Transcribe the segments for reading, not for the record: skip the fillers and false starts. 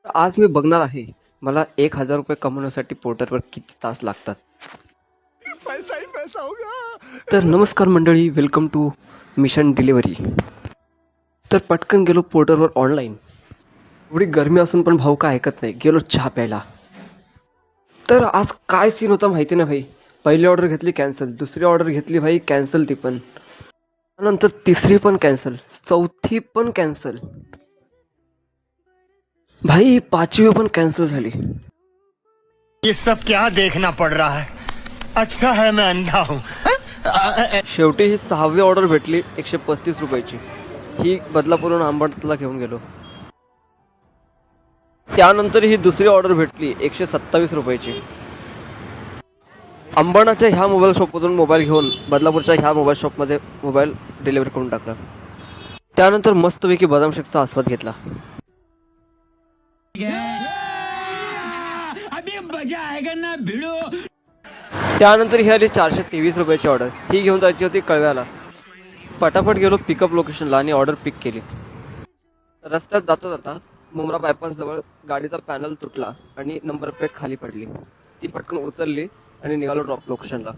आज मी बघणार आहे मला 1,000 रुपये कमवण्यासाठी पोर्टरवर किती तास लागतात. पैसा ही पैसा होगा. तर नमस्कार मंडळी, वेलकम टू मिशन डिलिव्हरी. तर पटकन गेलो पोर्टरवर ऑनलाईन. एवढी गरमी असून पण भाऊ का ऐकत नाही, गेलो चहा प्यायला. तर आज काय सीन होता माहिती ना भाई. पहिली ऑर्डर घेतली कॅन्सल, दुसरी ऑर्डर घेतली भाई कॅन्सल, ती पण. त्यानंतर तिसरी पण कॅन्सल, चौथी पण कॅन्सल, भाई पाचवी पण कॅन्सल झाली. ये सब क्या देखना पड़ रहा है. अच्छा है मैं अंधा हूँ. शेवटी ही 6वी ऑर्डर भेटली 135 रुपयाची. ही बदलापूरहून अंबरनाथला घेऊन गेलो. त्यानंतर ही दुसरी ऑर्डर भेटली 127 रुपयाची. अंबरनाथच्या ह्या मोबाईल शॉपमधून मोबाईल घेऊन बदलापूरच्या ह्या मोबाईल शॉपमध्ये मोबाईल डिलिव्हरी करून टाकला. त्यानंतर मस्तपैकी बदाम शेकचा आस्वाद घेतला. अभी मजा आएगा ना भिड़ो. त्यानंतर ही आली 423 रुपयाची ऑर्डर. ही घेऊन जायची होती कळव्याला. पटापट गेलो पिकअप लोकेशनला आणि ऑर्डर पिक केली. रस्त्यात जाता जाता मुंब्रा बायपास जवळ गाडीचा पॅनल तुटला आणि नंबर प्लेट खाली पडली. ती पटकन उचलली आणि निघालो ड्रॉप लोकेशनला.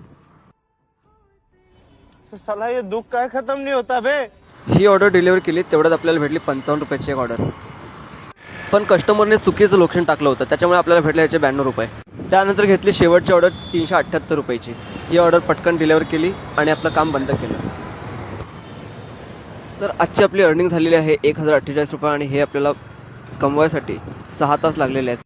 साला ये दुख काय खत्म नहीं होता बे. ही ऑर्डर डिलिव्हर केली. तेवढ्यात आपल्याला भेटली 55 रुपयाची एक ऑर्डर. पण कस्टमरने चुकीचं लोकेशन टाकलं होतं, त्याच्यामुळे आपल्याला भेटले याचे 92 रुपये. त्यानंतर घेतली शेवटची ऑर्डर 378 रुपयाची. ही ऑर्डर पटकन डिलिव्हर केली आणि आपलं काम बंद केलं. तर आजची आपली अर्निंग झालेली आहे 1048 रुपये आणि हे आपल्याला कमवायसाठी 6 तास लागलेले आहेत.